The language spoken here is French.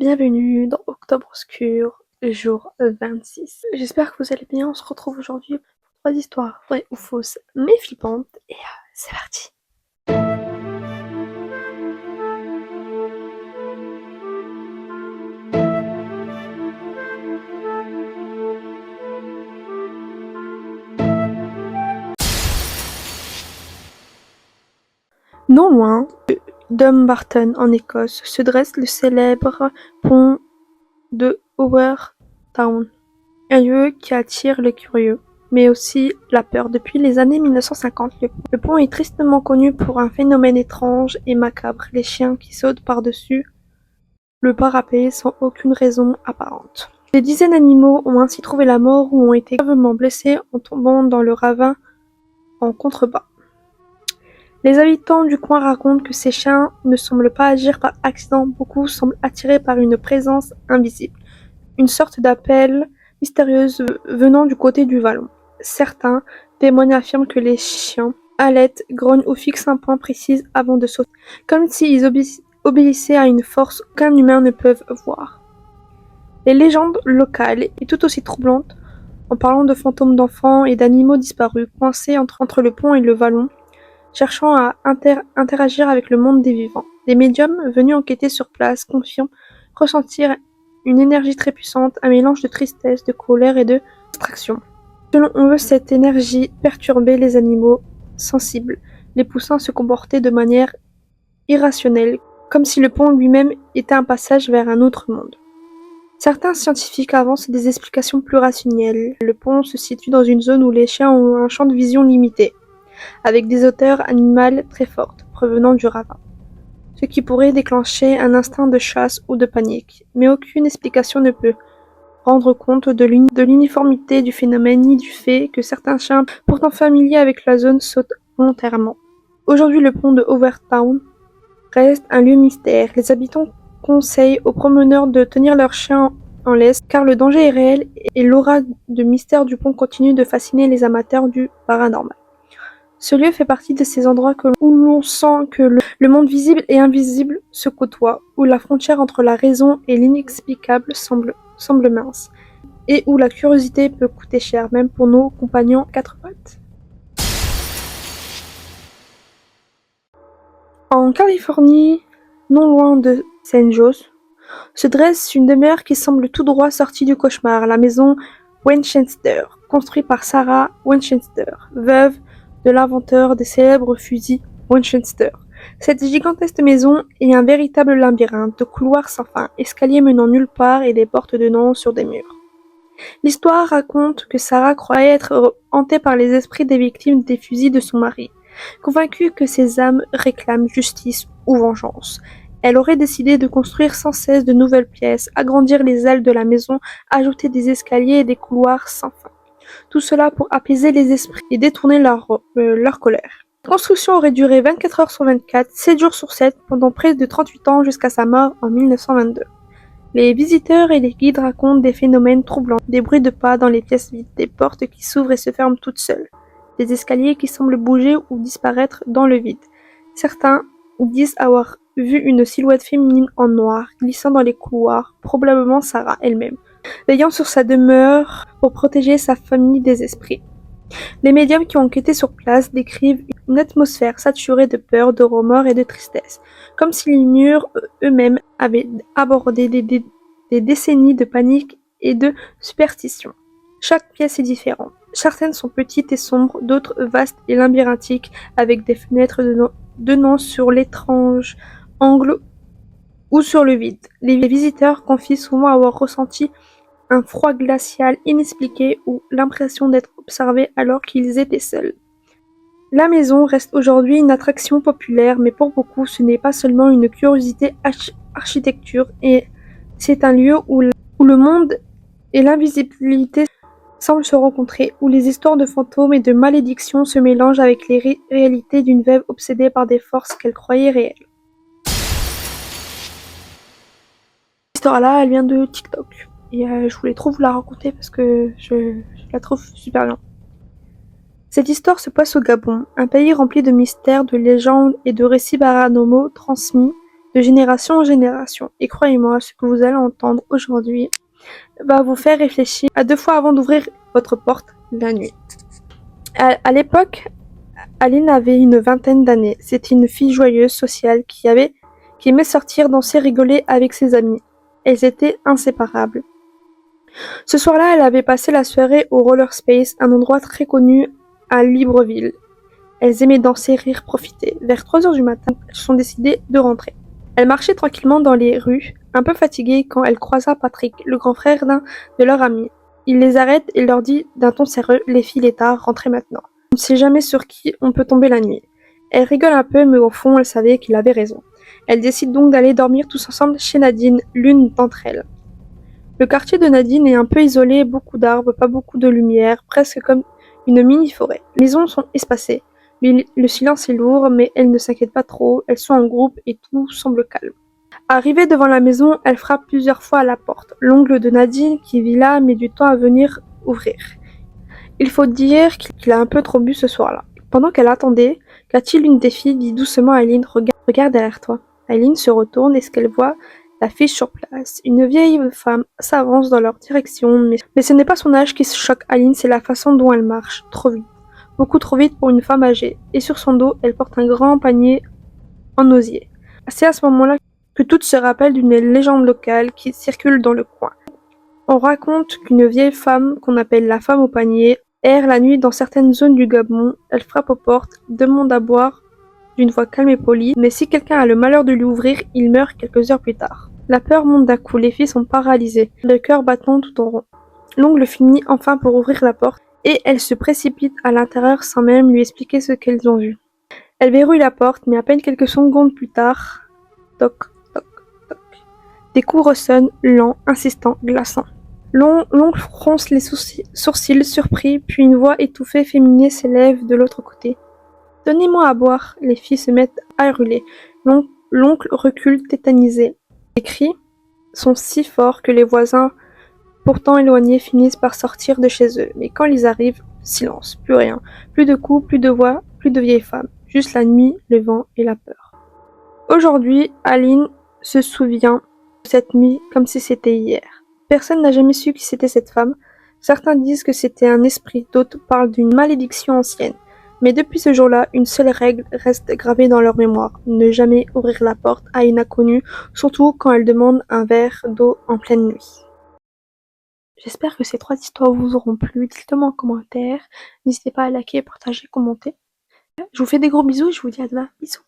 Bienvenue dans Octobre Obscur, jour 26. J'espère que vous allez bien. On se retrouve aujourd'hui pour 3 histoires vraies ou fausses, mais flippantes. Et c'est parti. Non loin de Dumbarton en Écosse se dresse le célèbre pont de Howard Town, un lieu qui attire les curieux, mais aussi la peur. Depuis les années 1950, le pont est tristement connu pour un phénomène étrange et macabre, les chiens qui sautent par-dessus le parapet sans aucune raison apparente. Des dizaines d'animaux ont ainsi trouvé la mort ou ont été gravement blessés en tombant dans le ravin en contrebas. Les habitants du coin racontent que ces chiens ne semblent pas agir par accident, beaucoup semblent attirés par une présence invisible, une sorte d'appel mystérieuse venant du côté du vallon. Certains témoins affirment que les chiens halètent, grognent ou fixent un point précis avant de sauter, comme s'ils obéissaient à une force qu'aucun humain ne peut voir. Les légendes locales, et tout aussi troublantes, en parlant de fantômes d'enfants et d'animaux disparus, coincés entre le pont et le vallon, cherchant à interagir avec le monde des vivants. Des médiums venus enquêter sur place confirment ressentir une énergie très puissante, un mélange de tristesse, de colère et de distraction. Selon eux, cette énergie perturbait les animaux sensibles, les poussant à se comporter de manière irrationnelle, comme si le pont lui-même était un passage vers un autre monde. Certains scientifiques avancent des explications plus rationnelles. Le pont se situe dans une zone où les chiens ont un champ de vision limité, avec des odeurs animales très fortes provenant du ravin, ce qui pourrait déclencher un instinct de chasse ou de panique. Mais aucune explication ne peut rendre compte de l'uniformité du phénomène ni du fait que certains chiens, pourtant familiers avec la zone, sautent volontairement. Aujourd'hui, le pont de Howard Town reste un lieu mystère. Les habitants conseillent aux promeneurs de tenir leurs chiens en laisse, car le danger est réel et l'aura de mystère du pont continue de fasciner les amateurs du paranormal. Ce lieu fait partie de ces endroits où l'on sent que le monde visible et invisible se côtoient, où la frontière entre la raison et l'inexplicable semble mince, et où la curiosité peut coûter cher, même pour nos compagnons à quatre pattes. En Californie, non loin de San Jose, se dresse une demeure qui semble tout droit sortie du cauchemar, la maison Winchester, construite par Sarah Winchester, veuve de l'inventeur des célèbres fusils Winchester. Cette gigantesque maison est un véritable labyrinthe de couloirs sans fin, escaliers menant nulle part et des portes donnant sur des murs. L'histoire raconte que Sarah croyait être hantée par les esprits des victimes des fusils de son mari. Convaincue que ces âmes réclament justice ou vengeance, elle aurait décidé de construire sans cesse de nouvelles pièces, agrandir les ailes de la maison, ajouter des escaliers et des couloirs sans fin. Tout cela pour apaiser les esprits et détourner leur colère. La construction aurait duré 24 heures sur 24, 7 jours sur 7, pendant près de 38 ans jusqu'à sa mort en 1922. Les visiteurs et les guides racontent des phénomènes troublants, des bruits de pas dans les pièces vides, des portes qui s'ouvrent et se ferment toutes seules, des escaliers qui semblent bouger ou disparaître dans le vide. Certains disent avoir vu une silhouette féminine en noir glissant dans les couloirs, probablement Sarah elle-même, veillant sur sa demeure pour protéger sa famille des esprits. Les médiums qui ont enquêté sur place décrivent une atmosphère saturée de peur, de remords et de tristesse, comme si les murs eux-mêmes avaient abordé des décennies de panique et de superstition. Chaque pièce est différente. Certaines sont petites et sombres, d'autres vastes et labyrinthiques, avec des fenêtres donnant sur l'étrange angle ou sur le vide. Les visiteurs confient souvent avoir ressenti un froid glacial inexpliqué ou l'impression d'être observés alors qu'ils étaient seuls. La maison reste aujourd'hui une attraction populaire, mais pour beaucoup, ce n'est pas seulement une curiosité architecture, et c'est un lieu où le monde et l'invisibilité semblent se rencontrer, où les histoires de fantômes et de malédictions se mélangent avec les réalités d'une veuve obsédée par des forces qu'elle croyait réelles. Cette histoire-là, elle vient de TikTok. Et je voulais trop vous la raconter parce que je la trouve super bien. Cette histoire se passe au Gabon, un pays rempli de mystères, de légendes et de récits paranormaux transmis de génération en génération. Et croyez-moi, ce que vous allez entendre aujourd'hui va vous faire réfléchir à 2 fois avant d'ouvrir votre porte la nuit. À l'époque, Aline avait une vingtaine d'années. C'était une fille joyeuse, sociale, qui aimait sortir, danser, rigoler avec ses amis. Elles étaient inséparables. Ce soir-là, elle avait passé la soirée au Roller Space, un endroit très connu à Libreville. Elles aimaient danser, rire, profiter. Vers 3 heures du matin, elles se sont décidées de rentrer. Elle marchait tranquillement dans les rues, un peu fatiguée quand elle croisa Patrick, le grand frère d'un de leurs amis. Il les arrête et leur dit d'un ton sérieux: Les filles, il est tard, rentrez maintenant. On ne sait jamais sur qui on peut tomber la nuit. Elle rigole un peu, mais au fond, elle savait qu'il avait raison. Elle décide donc d'aller dormir tous ensemble chez Nadine, l'une d'entre elles. Le quartier de Nadine est un peu isolé, beaucoup d'arbres, pas beaucoup de lumière, presque comme une mini-forêt. Les maisons sont espacées. Le silence est lourd, mais elles ne s'inquiètent pas trop, elles sont en groupe et tout semble calme. Arrivée devant la maison, elle frappe plusieurs fois à la porte. L'oncle de Nadine, qui vit là, met du temps à venir ouvrir. Il faut dire qu'il a un peu trop bu ce soir-là. Pendant qu'elle attendait, Cathy, l'une des filles, dit doucement à Eileen: Regarde derrière toi. Eileen se retourne et ce qu'elle voit, l'affiche sur place. Une vieille femme s'avance dans leur direction, mais ce n'est pas son âge qui choque Eileen, c'est la façon dont elle marche. Trop vite. Beaucoup trop vite pour une femme âgée. Et sur son dos, elle porte un grand panier en osier. C'est à ce moment-là que toutes se rappellent d'une légende locale qui circule dans le coin. On raconte qu'une vieille femme, qu'on appelle la femme au panier, erre la nuit dans certaines zones du Gabon. Elle frappe aux portes, demande à boire d'une voix calme et polie, mais si quelqu'un a le malheur de lui ouvrir, il meurt quelques heures plus tard. La peur monte d'un coup, les filles sont paralysées, le cœur battant tout en rond. L'oncle finit enfin par ouvrir la porte, et elles se précipitent à l'intérieur sans même lui expliquer ce qu'elles ont vu. Elle verrouille la porte, mais à peine quelques secondes plus tard, toc, toc, toc. Des coups ressonnent, lents, insistants, glaçants. L'oncle fronce les sourcils, surpris, puis une voix étouffée féminine s'élève de l'autre côté. Donnez-moi à boire. Les filles se mettent à hurler. L'oncle recule tétanisé. Les cris sont si forts que les voisins, pourtant éloignés, finissent par sortir de chez eux. Mais quand ils arrivent, silence, plus rien. Plus de coups, plus de voix, plus de vieilles femmes. Juste la nuit, le vent et la peur. Aujourd'hui, Aline se souvient de cette nuit comme si c'était hier. Personne n'a jamais su qui c'était cette femme. Certains disent que c'était un esprit, d'autres parlent d'une malédiction ancienne. Mais depuis ce jour-là, une seule règle reste gravée dans leur mémoire: ne jamais ouvrir la porte à une inconnue, surtout quand elle demande un verre d'eau en pleine nuit. J'espère que ces 3 histoires vous auront plu. Dites-le moi en commentaire. N'hésitez pas à liker, partager, commenter. Je vous fais des gros bisous et je vous dis à demain. Bisous.